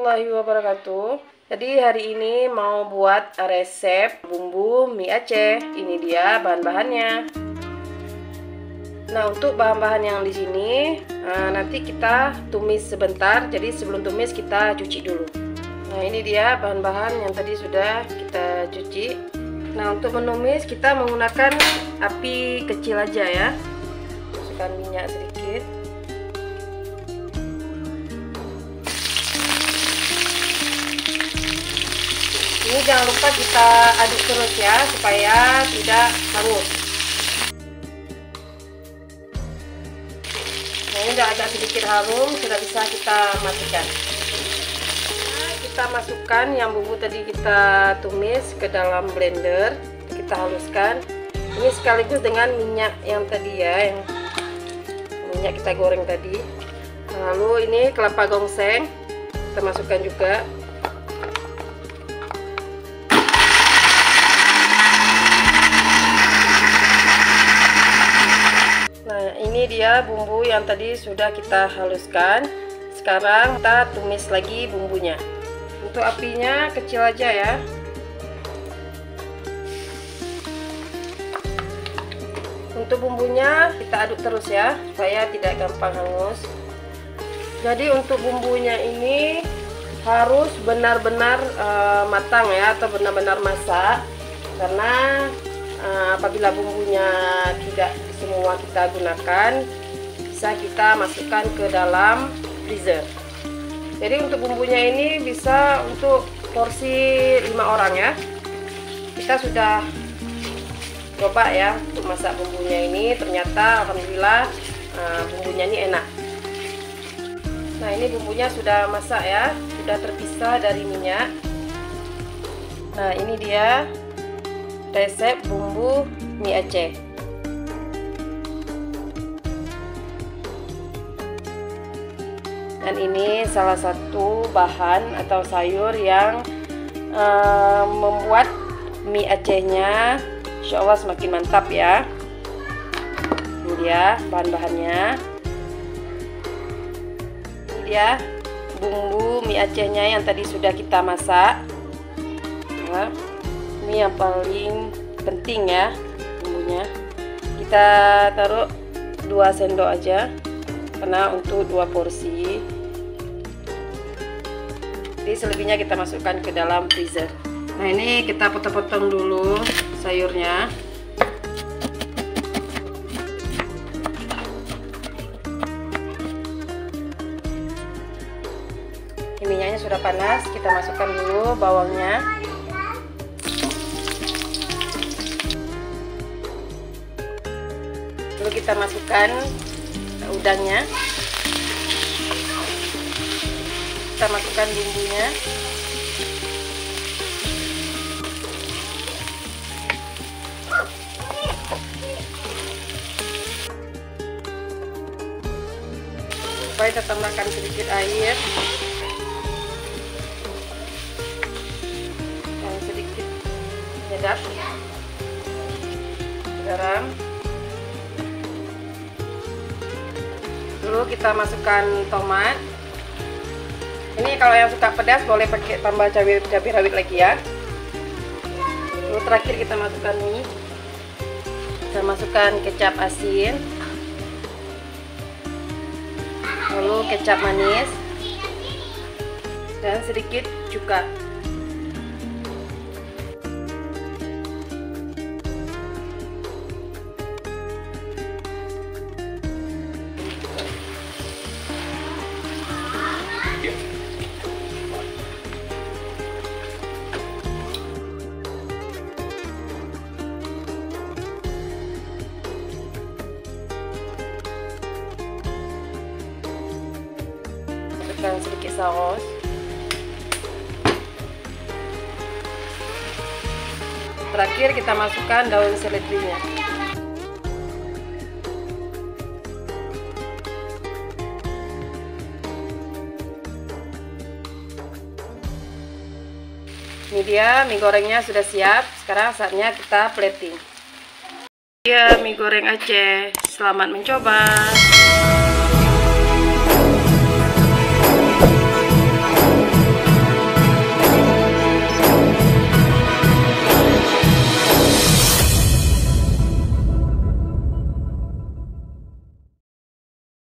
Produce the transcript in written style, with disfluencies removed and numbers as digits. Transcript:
warahmatullahi wabarakatuh. Jadi hari ini mau buat resep bumbu mie Aceh. Ini dia bahan-bahannya. Nah, untuk bahan-bahan yang di sini nanti kita tumis sebentar. Jadi sebelum tumis kita cuci dulu. Nah, ini dia bahan-bahan yang tadi sudah kita cuci. Nah, untuk menumis kita menggunakan api kecil aja ya. Masukkan minyak sedikit. Ini jangan lupa kita aduk terus ya, supaya tidak hangus. Nah, ini udah agak sedikit harum, sudah bisa kita matikan. Nah, kita masukkan yang bumbu tadi kita tumis ke dalam blender, kita haluskan. Ini sekaligus dengan minyak yang tadi ya, yang minyak kita goreng tadi. Lalu ini kelapa gongseng kita masukkan juga. Ini dia bumbu yang tadi sudah kita haluskan. Sekarang kita tumis lagi bumbunya. Untuk apinya kecil aja ya. Untuk bumbunya kita aduk terus ya, supaya tidak gampang hangus. Jadi untuk bumbunya ini harus benar-benar matang ya, atau benar-benar masak. Karena apabila bumbunya tidak semua kita gunakan, bisa kita masukkan ke dalam freezer. Jadi untuk bumbunya ini bisa untuk porsi 5 orang ya. Kita sudah coba ya untuk masak bumbunya ini, ternyata alhamdulillah bumbunya ini enak. Nah, ini bumbunya sudah masak ya, sudah terpisah dari minyak. Nah, ini dia resep bumbu mie Aceh. Dan ini salah satu bahan atau sayur yang membuat mie Acehnya insya Allah semakin mantap ya. Ini dia bahan-bahannya. Ini dia bumbu mie Acehnya yang tadi sudah kita masak. Nah, ini yang paling penting ya bumbunya. Kita taruh 2 sendok aja, karena untuk 2 porsi. Jadi selebihnya kita masukkan ke dalam freezer. Nah, ini kita potong-potong dulu sayurnya. Ini minyaknya sudah panas, kita masukkan dulu bawangnya. Lalu kita masukkan udangnya. Kita masukkan bumbunya. Supaya kita tambahkan sedikit air dan sedikit penyedap, garam. Dulu kita masukkan tomat. Ini kalau yang suka pedas boleh pakai tambah cabai rawit lagi ya. Lalu terakhir kita masukkan mie. Kita masukkan kecap asin. Lalu kecap manis. Dan sedikit cuka. Masukkan sedikit saus. Terakhir kita masukkan daun seledrinya. Ini dia mie gorengnya sudah siap. Sekarang saatnya kita plating. Ya, mie goreng Aceh. Selamat mencoba.